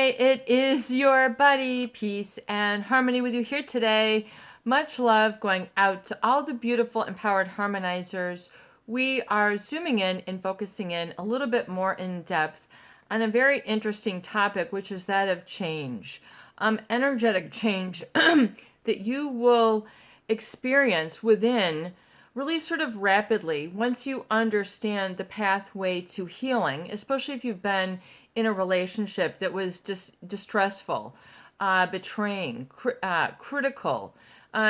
Hi, it is your buddy, Peace and Harmony with you here today. Much love going out to all the beautiful empowered harmonizers. We are zooming in and focusing in a little bit more in depth on a very interesting topic, which is that of change. Energetic change that you will experience within really sort of rapidly once you understand the pathway to healing, especially if you've been in a relationship that was distressful, betraying, critical,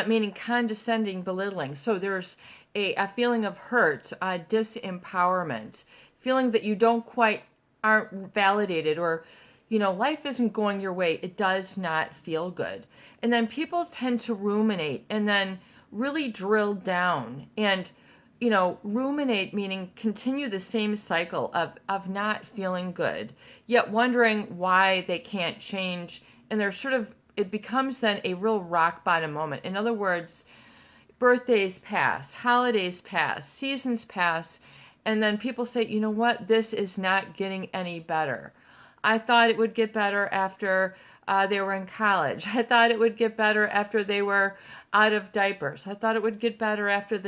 meaning condescending, belittling. So there's a feeling of hurt, disempowerment, feeling that you don't quite aren't validated, or life isn't going your way. It does not feel good. And then people tend to ruminate and then really drill down and ruminate, meaning continue the same cycle of not feeling good, yet wondering why they can't change. And they're it becomes then a real rock bottom moment. In other words, birthdays pass, holidays pass, seasons pass, and then people say, you know what, this is not getting any better. I thought it would get better after they were in college. I thought it would get better after they were out of diapers. I thought it would get better after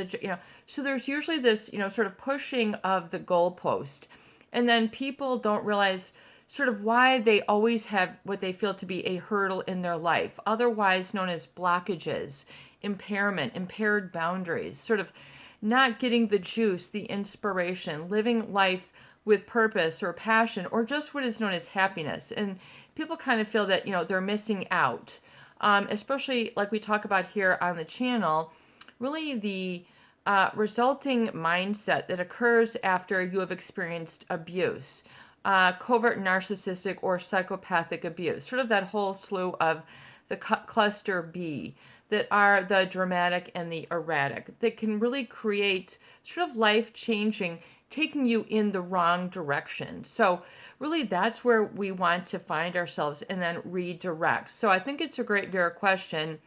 so there's usually this, sort of pushing of the goalpost. And then people don't realize sort of why they always have what they feel to be a hurdle in their life, otherwise known as blockages, impairment, impaired boundaries, sort of not getting the juice, the inspiration, living life with purpose or passion, or just what is known as happiness. And people kind of feel that, they're missing out. Especially like we talk about here on the channel, really the resulting mindset that occurs after you have experienced abuse, covert narcissistic or psychopathic abuse, sort of that whole slew of the cluster B that are the dramatic and the erratic, that can really create sort of life-changing, taking you in the wrong direction. So really that's where we want to find ourselves and then redirect. So I think it's a great Vera question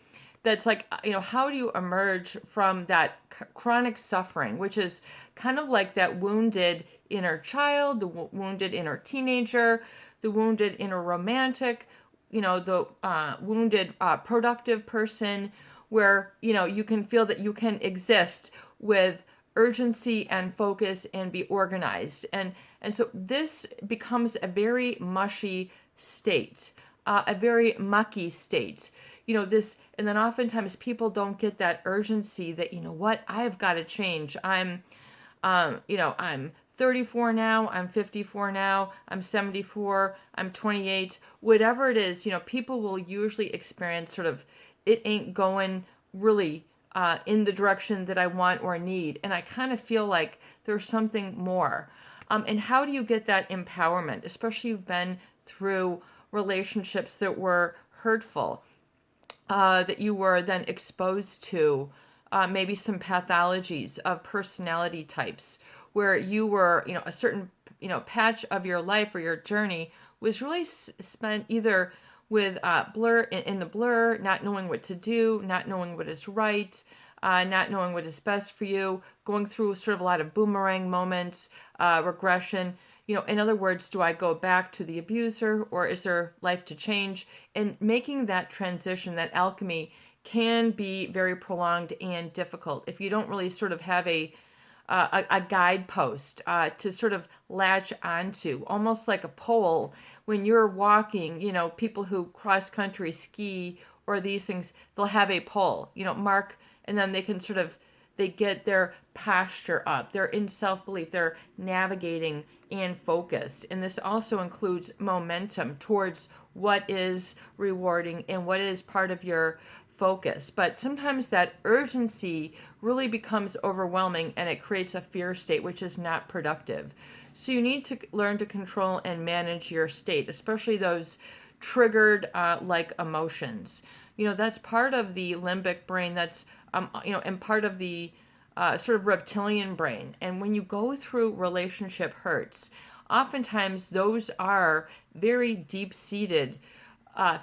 that's like, how do you emerge from that chronic suffering, which is kind of like that wounded inner child, the wounded inner teenager, the wounded inner romantic, the wounded productive person, where, you can feel that you can exist with urgency and focus and be organized. And so this becomes a very mushy state, a very mucky state. And then oftentimes people don't get that urgency that, what, I've got to change. I'm 34 now, I'm 54 now, I'm 74, I'm 28, whatever it is, people will usually experience sort of, it ain't going really in the direction that I want or need. And I kind of feel like there's something more. And how do you get that empowerment, especially if you've been through relationships that were hurtful, that you were then exposed to, maybe some pathologies of personality types, where you were, a certain, patch of your life or your journey was really spent either with blur in the blur, not knowing what to do, not knowing what is right, not knowing what is best for you, going through sort of a lot of boomerang moments, regression. In other words, do I go back to the abuser, or is there life to change? And making that transition, that alchemy, can be very prolonged and difficult if you don't really sort of have a guidepost to sort of latch onto, almost like a pole when you're walking. People who cross country ski or these things, they'll have a pole, mark, and then they can they get their posture up, they're in self-belief, they're navigating and focused. And this also includes momentum towards what is rewarding and what is part of your focus. But sometimes that urgency really becomes overwhelming and it creates a fear state, which is not productive. So you need to learn to control and manage your state, especially those triggered like emotions. That's part of the limbic brain, that's and part of the sort of reptilian brain. And when you go through relationship hurts, oftentimes those are very deep-seated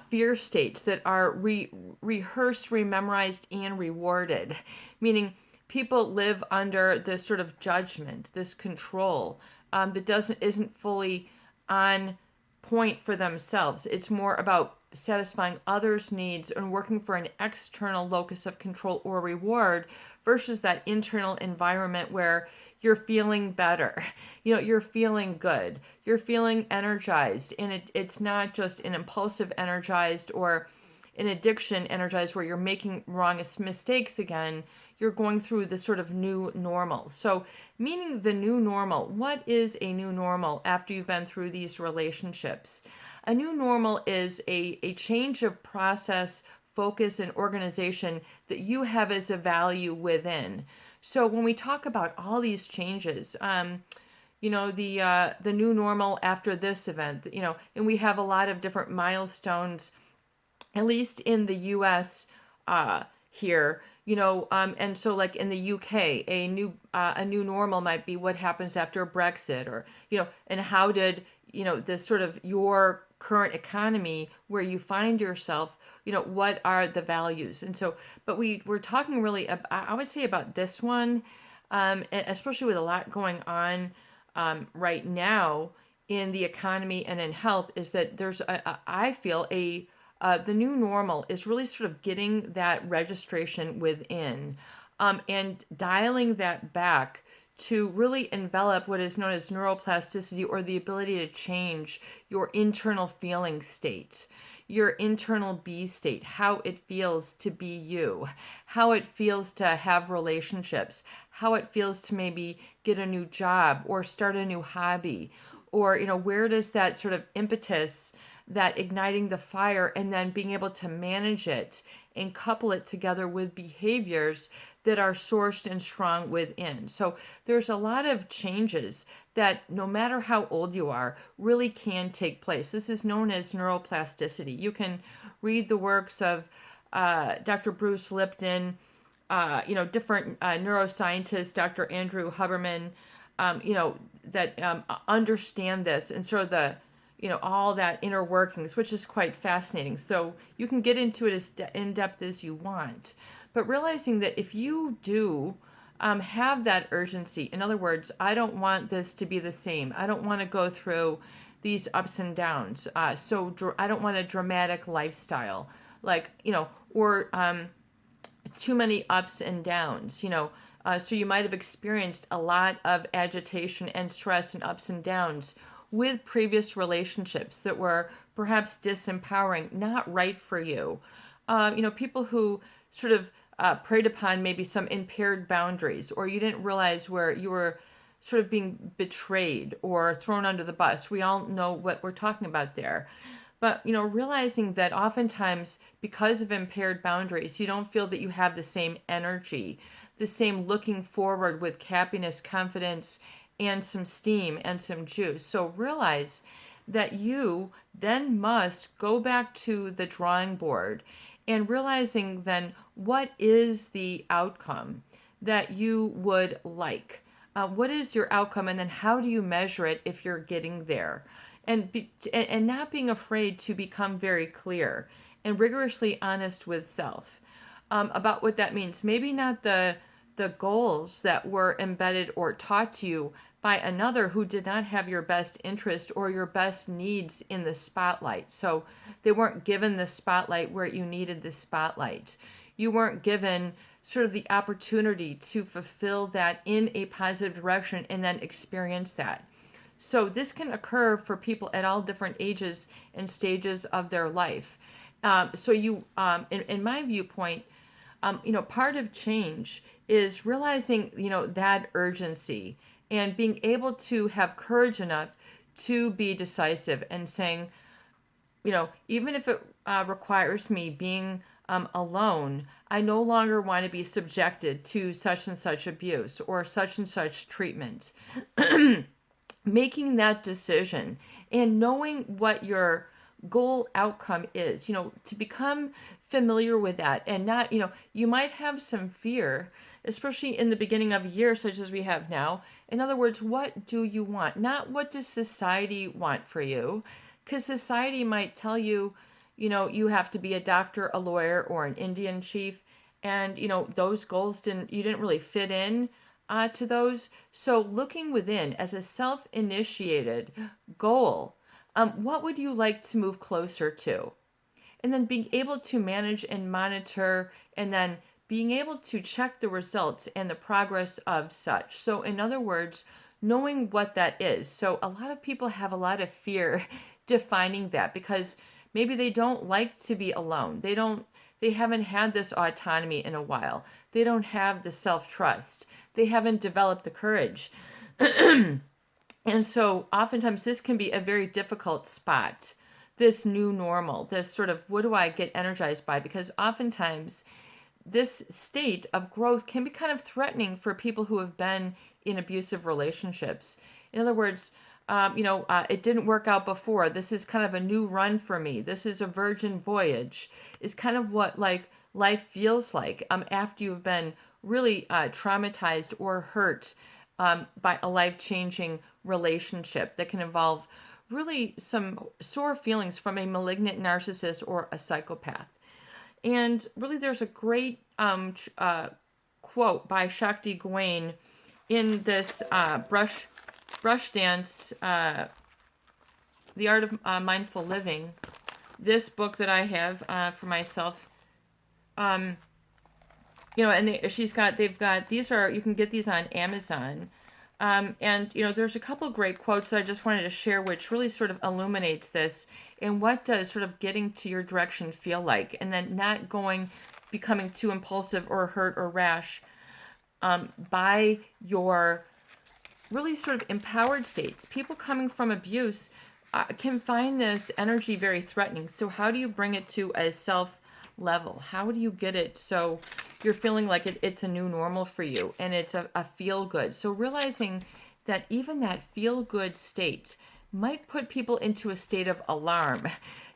fear states that are rehearsed, rememorized, and rewarded. Meaning people live under this sort of judgment, this control that isn't fully on point for themselves. It's more about satisfying others' needs and working for an external locus of control or reward versus that internal environment where you're feeling better. You're feeling good. You're feeling energized. And it's not just an impulsive energized or an addiction energized where you're making wrong mistakes again. You're going through this sort of new normal. So, meaning the new normal, what is a new normal after you've been through these relationships? A new normal is a change of process, focus, and organization that you have as a value within. So, when we talk about all these changes, the new normal after this event, and we have a lot of different milestones, at least in the U.S. Here, and so like in the UK, a new normal might be what happens after Brexit, or and how did this sort of your current economy where you find yourself, what are the values? And so, but we're talking really, I would say about this one, especially with a lot going on right now in the economy and in health, is that there's I feel the new normal is really sort of getting that registration within, and dialing that back to really envelop what is known as neuroplasticity, or the ability to change your internal feeling state, your internal be state, how it feels to be you, how it feels to have relationships, how it feels to maybe get a new job or start a new hobby, or where does that sort of impetus, that igniting the fire, and then being able to manage it and couple it together with behaviors that are sourced and strong within. So there's a lot of changes that, no matter how old you are, really can take place. This is known as neuroplasticity. You can read the works of Dr. Bruce Lipton, different neuroscientists, Dr. Andrew Huberman, that understand this and sort of the all that inner workings, which is quite fascinating. So you can get into it as in depth as you want, but realizing that if you do have that urgency, in other words, I don't want this to be the same. I don't want to go through these ups and downs. I don't want a dramatic lifestyle, like, or too many ups and downs, so you might have experienced a lot of agitation and stress and ups and downs with previous relationships that were perhaps disempowering, not right for you. People who sort of preyed upon maybe some impaired boundaries, or you didn't realize where you were sort of being betrayed or thrown under the bus. We all know what we're talking about there. But, realizing that oftentimes because of impaired boundaries, you don't feel that you have the same energy, the same looking forward with happiness, confidence, and some steam and some juice. So realize that you then must go back to the drawing board and realizing then what is the outcome that you would like. What is your outcome, and then how do you measure it if you're getting there? And not being afraid to become very clear and rigorously honest with self about what that means. Maybe not the goals that were embedded or taught to you by another who did not have your best interest or your best needs in the spotlight. So they weren't given the spotlight where you needed the spotlight. You weren't given sort of the opportunity to fulfill that in a positive direction and then experience that. So this can occur for people at all different ages and stages of their life. So you, in my viewpoint, part of change is realizing, that urgency and being able to have courage enough to be decisive and saying, even if it requires me being alone, I no longer want to be subjected to such and such abuse or such and such treatment. Making that decision and knowing what your goal outcome is, to become familiar with that, and not, you might have some fear, especially in the beginning of a year such as we have now. In other words, what do you want? Not what does society want for you, because society might tell you, you have to be a doctor, a lawyer, or an Indian chief, and those goals you didn't really fit in to those. So looking within as a self-initiated goal, What would you like to move closer to? And then being able to manage and monitor, and then being able to check the results and the progress of such. So, in other words, knowing what that is. So, a lot of people have a lot of fear defining that because maybe they don't like to be alone. They haven't had this autonomy in a while. They don't have the self-trust. They haven't developed the courage. And so oftentimes this can be a very difficult spot, this new normal, this sort of what do I get energized by? Because oftentimes this state of growth can be kind of threatening for people who have been in abusive relationships. In other words, it didn't work out before. This is kind of a new run for me. This is a virgin voyage. Is kind of what like life feels like after you've been really traumatized or hurt by a life-changing relationship that can involve really some sore feelings from a malignant narcissist or a psychopath. And really, there's a great quote by Shakti Gawain in this brush dance, The Art of Mindful Living. This book that I have for myself, and they've got these are you can get these on Amazon. And there's a couple great quotes that I just wanted to share, which really sort of illuminates this and what does sort of getting to your direction feel like, and then not becoming too impulsive or hurt or rash by your really sort of empowered states. People coming from abuse can find this energy very threatening. So how do you bring it to a self level? How do you get it so you're feeling like it's a new normal for you and it's a feel good? So realizing that even that feel good state might put people into a state of alarm.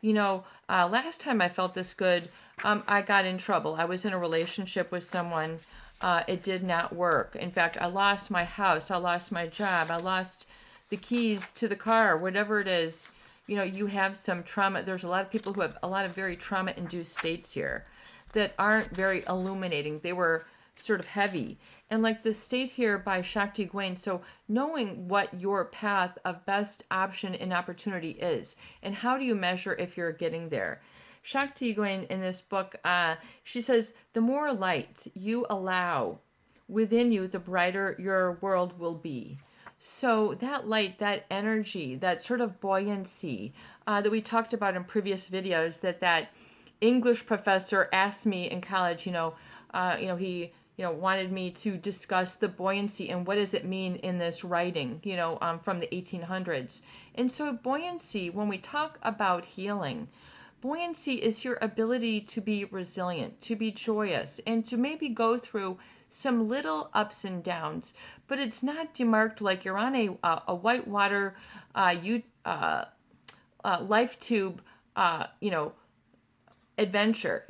Last time I felt this good, I got in trouble. I was in a relationship with someone. It did not work. In fact, I lost my house. I lost my job. I lost the keys to the car, whatever it is. You have some trauma. There's a lot of people who have a lot of very trauma-induced states here that aren't very illuminating. They were sort of heavy. And like the state here by Shakti Gawain, so knowing what your path of best option and opportunity is, and how do you measure if you're getting there? Shakti Gawain in this book, she says, the more light you allow within you, the brighter your world will be. So that light, that energy, that sort of buoyancy that we talked about in previous videos, that English professor asked me in college, he wanted me to discuss the buoyancy and what does it mean in this writing, from the 1800s. And so buoyancy, when we talk about healing, buoyancy is your ability to be resilient, to be joyous, and to maybe go through some little ups and downs, but it's not demarked like you're on a whitewater life tube, adventure,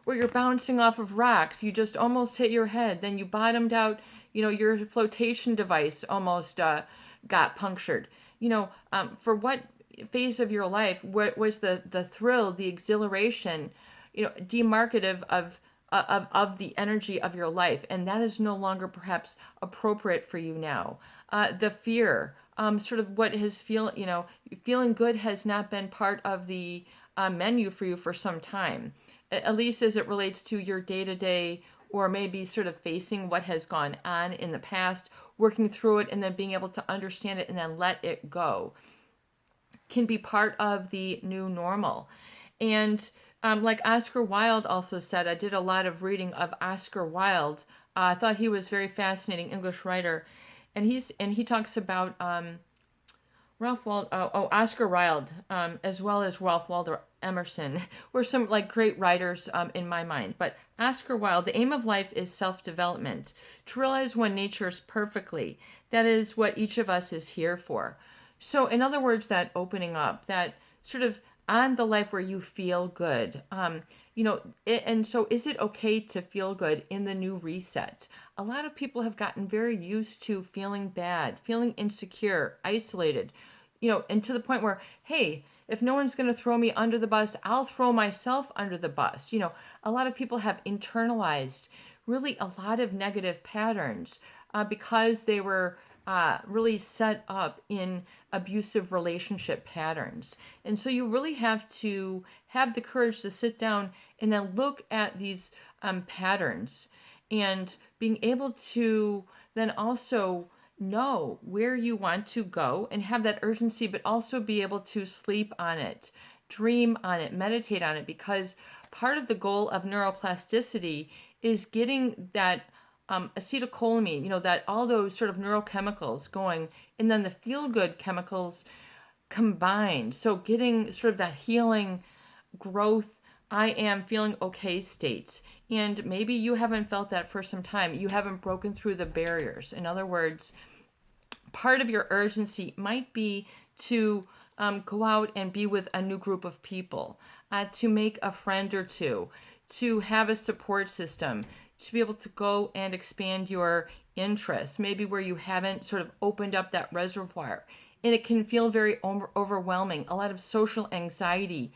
where you're bouncing off of rocks. You just almost hit your head, then you bottomed out, your flotation device almost got punctured. For what phase of your life was the thrill, the exhilaration, demarcative of the energy of your life, and that is no longer perhaps appropriate for you now. The fear, sort of what has feeling good has not been part of the menu for you for some time, at least as it relates to your day-to-day, or maybe sort of facing what has gone on in the past, working through it, and then being able to understand it and then let it go, can be part of the new normal. And like Oscar Wilde also said, I did a lot of reading of Oscar Wilde. I thought he was a very fascinating English writer, and he talks about Oscar Wilde, as well as Ralph Waldo Emerson, were some like great writers in my mind. But Oscar Wilde, the aim of life is self-development, to realize one natures perfectly. That is what each of us is here for. So in other words, that opening up, that sort of on the life where you feel good, and so is it okay to feel good in the new reset? A lot of people have gotten very used to feeling bad, feeling insecure, isolated, and to the point where, hey, if no one's going to throw me under the bus, I'll throw myself under the bus. A lot of people have internalized really a lot of negative patterns because they were really set up in abusive relationship patterns. And so you really have to have the courage to sit down and then look at these patterns, and being able to then also know where you want to go and have that urgency, but also be able to sleep on it, dream on it, meditate on it, because part of the goal of neuroplasticity is getting that acetylcholine, that all those sort of neurochemicals going, and then the feel good chemicals combined. So getting sort of that healing, growth, I am feeling okay state. And maybe you haven't felt that for some time. You haven't broken through the barriers. In other words, part of your urgency might be to go out and be with a new group of people, to make a friend or two, to have a support system, to be able to go and expand your interests, maybe where you haven't sort of opened up that reservoir. And it can feel very overwhelming. A lot of social anxiety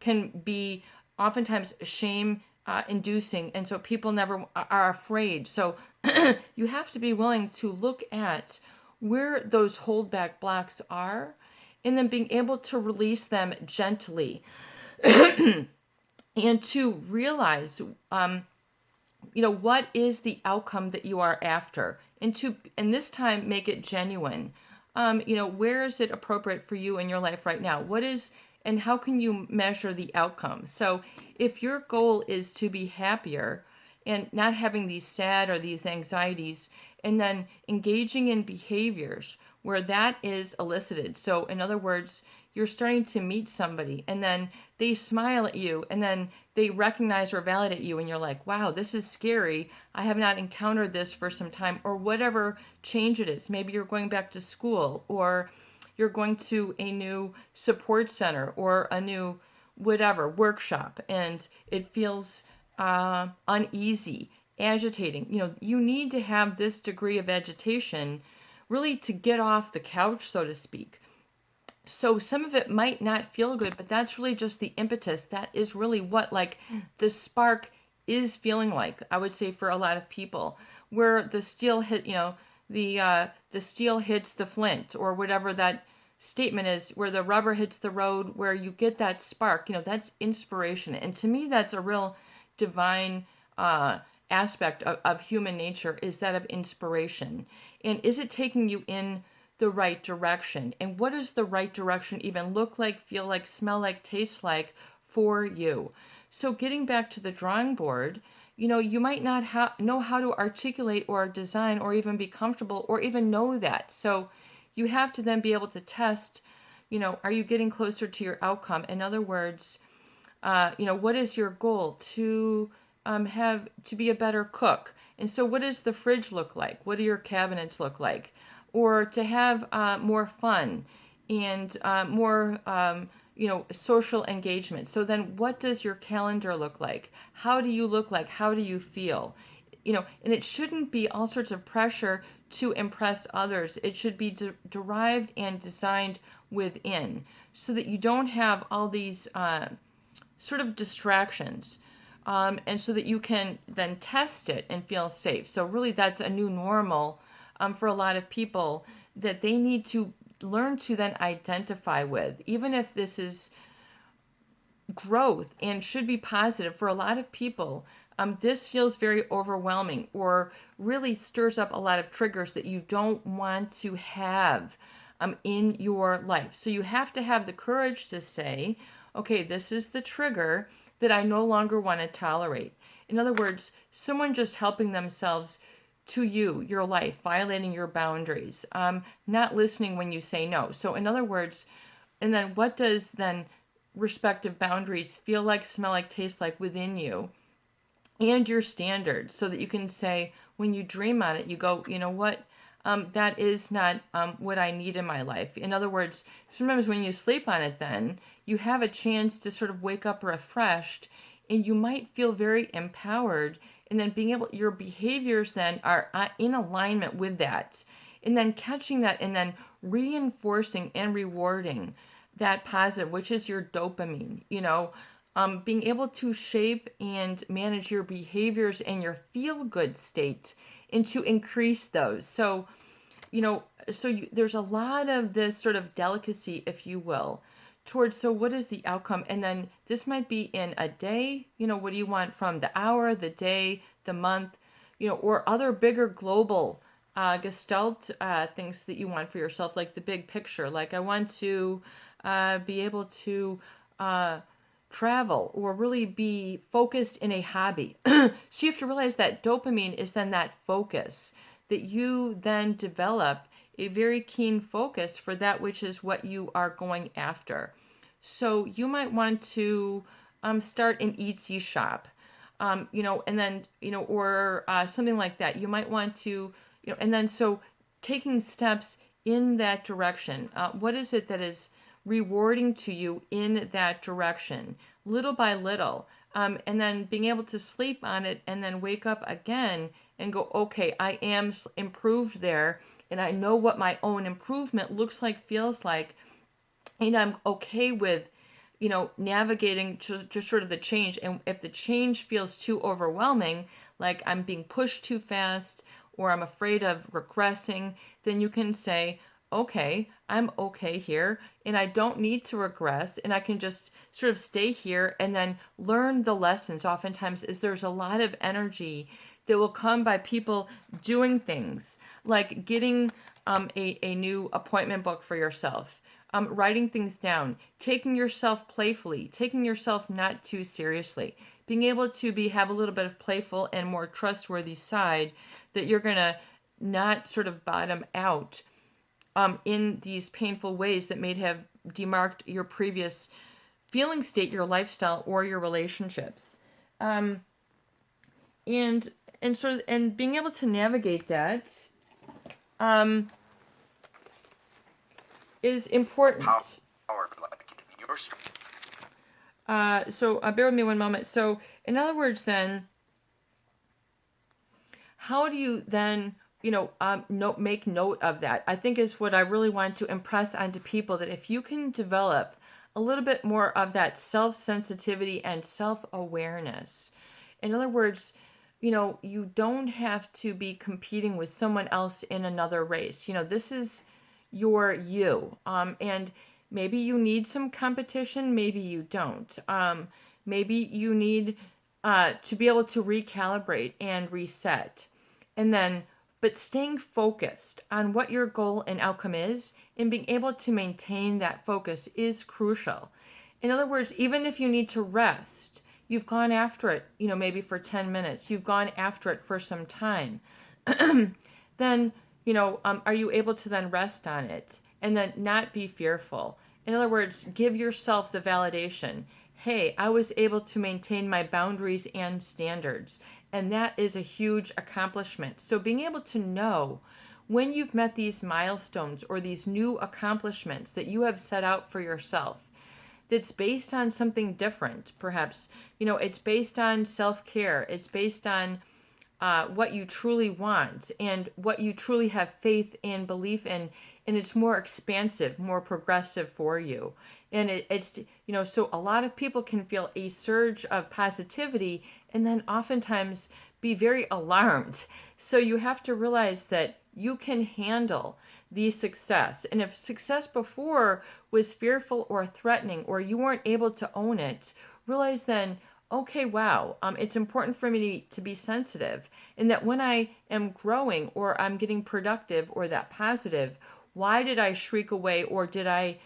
can be oftentimes shame inducing. And so people never are afraid. So you have to be willing to look at where those holdback blocks are, and then being able to release them gently and to realize, what is the outcome that you are after, and this time make it genuine. Where is it appropriate for you in your life right now? And how can you measure the outcome? So if your goal is to be happier and not having these sad or these anxieties, and then engaging in behaviors where that is elicited. So in other words, you're starting to meet somebody and then they smile at you and then they recognize or validate you and you're like, wow, this is scary. I have not encountered this for some time, or whatever change it is. Maybe you're going back to school, or you're going to a new support center or a new whatever workshop, and it feels uneasy, agitating. You need to have this degree of agitation really to get off the couch, so to speak. So some of it might not feel good, but that's really just the impetus. That is really what the spark is feeling like, I would say, for a lot of people, where the steel hit, the steel hits the flint, or whatever that statement is, where the rubber hits the road, where you get that spark, that's inspiration. And to me, that's a real divine aspect of human nature, is that of inspiration. And is it taking you in the right direction? And what does the right direction even look like, feel like, smell like, taste like for you? So getting back to the drawing board, you might not know how to articulate or design or even be comfortable or even know that. So you have to then be able to test, are you getting closer to your outcome? In other words, what is your goal? To be a better cook. And so what does the fridge look like? What do your cabinets look like? Or to have more fun and more, social engagement. So then what does your calendar look like? How do you look like? How do you feel? And it shouldn't be all sorts of pressure to impress others. It should be derived and designed within, so that you don't have all these sort of distractions. And so that you can then test it and feel safe. So really that's a new normal for a lot of people, that they need to learn to then identify with, even if this is growth and should be positive. For a lot of people, this feels very overwhelming, or really stirs up a lot of triggers that you don't want to have in your life. So you have to have the courage to say, okay, this is the trigger that I no longer want to tolerate. In other words, someone just helping themselves to you, your life, violating your boundaries, not listening when you say no. So in other words, and then what does then respective boundaries feel like, smell like, taste like within you and your standards, so that you can say, when you dream on it, you go, you know what, that is not what I need in my life. In other words, sometimes when you sleep on it, then you have a chance to sort of wake up refreshed, and you might feel very empowered. And then your behaviors then are in alignment with that. And then catching that and then reinforcing and rewarding that positive, which is your dopamine, being able to shape and manage your behaviors and your feel-good state, and to increase those. So there's a lot of this sort of delicacy, if you will, towards, so what is the outcome? And then this might be in a day, what do you want from the hour, the day, the month, or other bigger global gestalt things that you want for yourself, like the big picture. Like, I want to be able to travel or really be focused in a hobby. So you have to realize that dopamine is then that focus that you then develop a very keen focus for that which is what you are going after. So you might want to start an Etsy shop, and then, or something like that. You might want to, and then so taking steps in that direction. What is it that is rewarding to you in that direction, little by little? And then being able to sleep on it and then wake up again and go, okay, I am improved there, and I know what my own improvement looks like, feels like, and I'm okay with, navigating just sort of the change. And if the change feels too overwhelming, like I'm being pushed too fast or I'm afraid of regressing, then you can say, okay, I'm okay here and I don't need to regress, and I can just sort of stay here and then learn the lessons. Oftentimes is there's a lot of energy that will come by people doing things like getting a new appointment book for yourself, writing things down, taking yourself playfully, taking yourself not too seriously, being able to have a little bit of playful and more trustworthy side, that you're going to not sort of bottom out in these painful ways that may have demarked your previous feeling state, your lifestyle, or your relationships. And being able to navigate that is important. So bear with me one moment. So in other words, then, how do you then make note of that? I think is what I really want to impress onto people, that if you can develop a little bit more of that self-sensitivity and self-awareness, in other words, you don't have to be competing with someone else in another race. This is your you. And maybe you need some competition, maybe you don't. Maybe you need to be able to recalibrate and reset. And then, but staying focused on what your goal and outcome is and being able to maintain that focus is crucial. In other words, even if you need to rest, you've gone after it, maybe for 10 minutes, you've gone after it for some time, then, are you able to then rest on it and then not be fearful? In other words, give yourself the validation. Hey, I was able to maintain my boundaries and standards. And that is a huge accomplishment. So being able to know when you've met these milestones or these new accomplishments that you have set out for yourself, that's based on something different, perhaps, it's based on self-care. It's based on what you truly want and what you truly have faith and belief in, and it's more expansive, more progressive for you. And it's so a lot of people can feel a surge of positivity and then oftentimes be very alarmed. So you have to realize that you can handle the success. And if success before was fearful or threatening, or you weren't able to own it, realize then, okay, wow, it's important for me to be sensitive. And that when I am growing or I'm getting productive or that positive, why did I shriek away, or did I,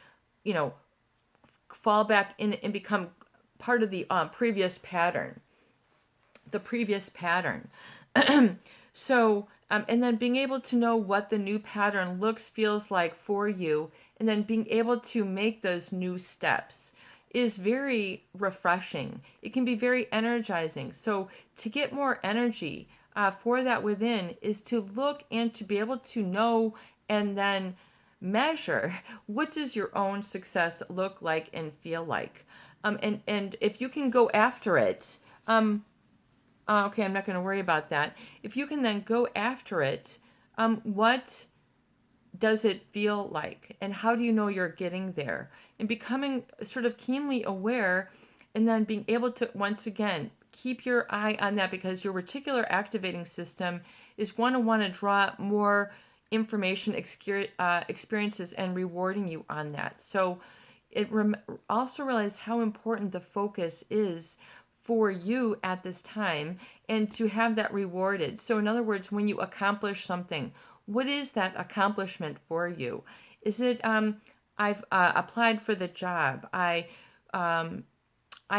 fall back in and become part of the previous pattern? The previous pattern. So, and then being able to know what the new pattern looks, feels like for you, and then being able to make those new steps is very refreshing. It can be very energizing. So to get more energy for that within is to look and to be able to know and then measure, what does your own success look like and feel like? And if you can go after it, okay, I'm not going to worry about that. If you can then go after it, what does it feel like? And how do you know you're getting there? And becoming sort of keenly aware, and then being able to, once again, keep your eye on that, because your reticular activating system is going to want to draw more information, experiences, and rewarding you on that. So also realize how important the focus is for you at this time, and to have that rewarded. So in other words, when you accomplish something, what is that accomplishment for you? Is it I've applied for the job, I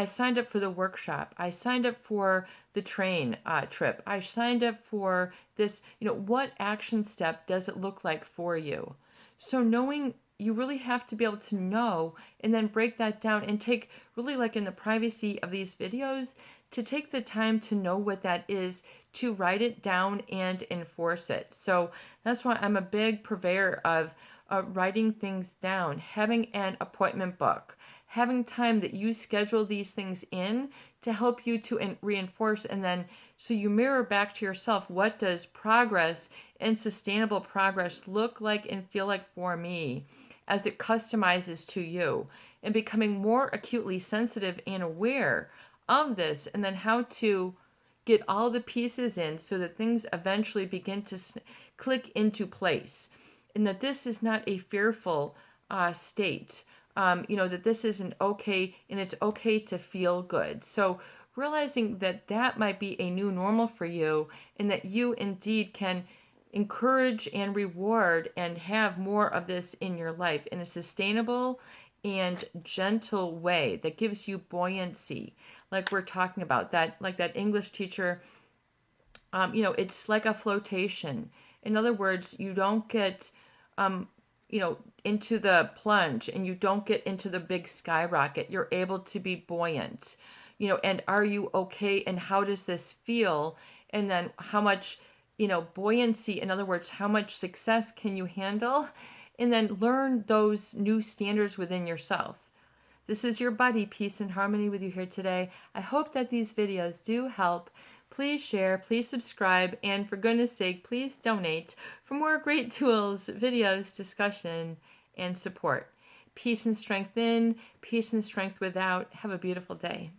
signed up for the workshop, I signed up for the train trip, I signed up for this, what action step does it look like for you? So knowing, you really have to be able to know and then break that down and take, really like in the privacy of these videos, to take the time to know what that is, to write it down and enforce it. So that's why I'm a big purveyor of writing things down, having an appointment book, having time that you schedule these things in to help you to reinforce, and then so you mirror back to yourself, what does progress and sustainable progress look like and feel like for me as it customizes to you, and becoming more acutely sensitive and aware of this, and then how to get all the pieces in so that things eventually begin to click into place, and that this is not a fearful state. That this isn't okay, and it's okay to feel good. So realizing that that might be a new normal for you, and that you indeed can encourage and reward and have more of this in your life in a sustainable and gentle way that gives you buoyancy, like we're talking about, that like that English teacher, it's like a flotation. In other words, you don't get into the plunge, and you don't get into the big skyrocket. You're able to be buoyant, and are you okay? And how does this feel? And then how much, buoyancy, in other words, how much success can you handle? And then learn those new standards within yourself. This is your buddy, Peace and Harmony, with you here today. I hope that these videos do help. Please share, please subscribe, and for goodness sake, please donate for more great tools, videos, discussion, and support. Peace and strength in, peace and strength without. Have a beautiful day.